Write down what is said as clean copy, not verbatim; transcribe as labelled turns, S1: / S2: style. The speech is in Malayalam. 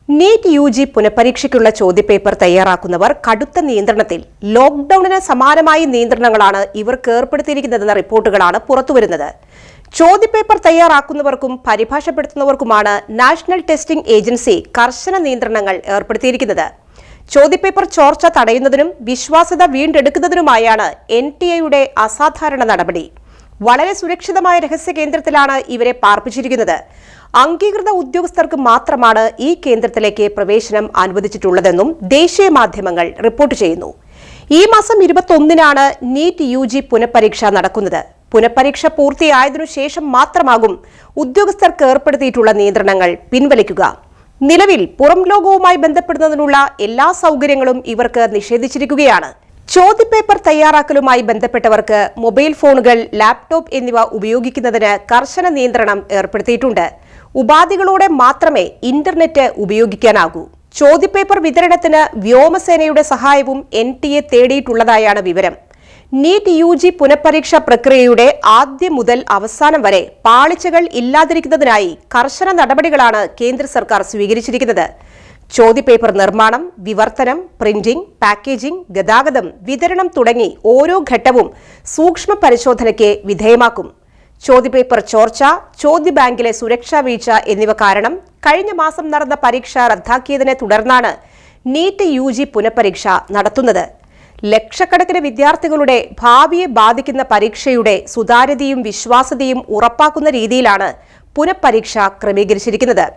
S1: നീറ്റ് യുജി പുനഃപരീക്ഷയ്ക്കുള്ള ചോദ്യപേപ്പർ തയ്യാറാക്കുന്നവർ കടുത്ത നിയന്ത്രണത്തിൽ. ലോക്ഡൌണിന് സമാനമായ നിയന്ത്രണങ്ങളാണ് ഇവർക്ക് ഏർപ്പെടുത്തിയിരിക്കുന്നതെന്ന റിപ്പോർട്ടുകളാണ് പുറത്തുവരുന്നത്. ചോദ്യപേപ്പർ തയ്യാറാക്കുന്നവർക്കും പരിഭാഷപ്പെടുത്തുന്നവർക്കുമാണ് നാഷണൽ ടെസ്റ്റിംഗ് ഏജൻസി കർശന നിയന്ത്രണങ്ങൾ ഏർപ്പെടുത്തിയിരിക്കുന്നത്. ചോദ്യപേപ്പർ ചോർച്ച തടയുന്നതിനും വിശ്വാസ്യത വീണ്ടെടുക്കുന്നതിനുമായാണ് NTA അസാധാരണ നടപടി. വളരെ സുരക്ഷിതമായ രഹസ്യ കേന്ദ്രത്തിലാണ് ഇവരെ പാർപ്പിച്ചിരിക്കുന്നത്. അംഗീകൃത ഉദ്യോഗസ്ഥർക്ക് മാത്രമാണ് ഈ കേന്ദ്രത്തിലേക്ക് പ്രവേശനം അനുവദിച്ചിട്ടുള്ളതെന്നും ദേശീയ മാധ്യമങ്ങൾ റിപ്പോർട്ട് ചെയ്യുന്നു. ഈ മാസം 21-നാണ് നീറ്റ് യുജി പുനഃപരീക്ഷ നടക്കുന്നത്. പുനഃപരീക്ഷ പൂർത്തിയായതിനു ശേഷം മാത്രമാകും ഉദ്യോഗസ്ഥർക്ക് ഏർപ്പെടുത്തിയിട്ടുള്ള നിയന്ത്രണങ്ങൾ പിൻവലിക്കുക. നിലവിൽ പുറം ലോകവുമായി ബന്ധപ്പെടുന്നതിനുള്ള എല്ലാ സൗകര്യങ്ങളും ഇവർക്ക് നിഷേധിച്ചിരിക്കുകയാണ്. ചോദ്യപേപ്പർ തയ്യാറാക്കലുമായി ബന്ധപ്പെട്ടവർക്ക് മൊബൈൽ ഫോണുകൾ, ലാപ്ടോപ്പ് എന്നിവ ഉപയോഗിക്കുന്നതിന് കർശന നിയന്ത്രണം ഏർപ്പെടുത്തിയിട്ടുണ്ട്. ഉപാധികളോടെ മാത്രമേ ഇന്റർനെറ്റ് ഉപയോഗിക്കാനാകൂ. ചോദ്യപേപ്പർ വിതരണത്തിന് വ്യോമസേനയുടെ സഹായവും NTA തേടിയിട്ടുള്ളതായാണ് വിവരം. നീറ്റ് യുജി പുനഃപരീക്ഷ പ്രക്രിയയുടെ ആദ്യം മുതൽ അവസാനം വരെ പാളിച്ചകൾ ഇല്ലാതിരിക്കുന്നതിനായി കർശന നടപടികളാണ് കേന്ദ്ര സർക്കാർ സ്വീകരിച്ചിരിക്കുന്നത്. ചോദ്യപേപ്പർ നിർമ്മാണം, വിവർത്തനം, പ്രിന്റിംഗ്, പാക്കേജിംഗ്, ഗതാഗതം, വിതരണം തുടങ്ങി ഓരോ ഘട്ടവും സൂക്ഷ്മ പരിശോധനയ്ക്ക് വിധേയമാക്കും. ചോദ്യപേപ്പർ ചോർച്ച, ചോദ്യബാങ്കിലെ സുരക്ഷാ വീഴ്ച എന്നിവ കാരണം കഴിഞ്ഞ മാസം നടന്ന പരീക്ഷ റദ്ദാക്കിയതിനെ തുടർന്നാണ് നീറ്റ് യുജി പുനഃപരീക്ഷ നടത്തുന്നത്. ലക്ഷക്കണക്കിന് വിദ്യാർത്ഥികളുടെ ഭാവിയെ ബാധിക്കുന്ന പരീക്ഷയുടെ സുതാര്യതയും വിശ്വാസ്യതയും ഉറപ്പാക്കുന്ന രീതിയിലാണ് പുനഃപരീക്ഷ ക്രമീകരിച്ചിരിക്കുന്നത്.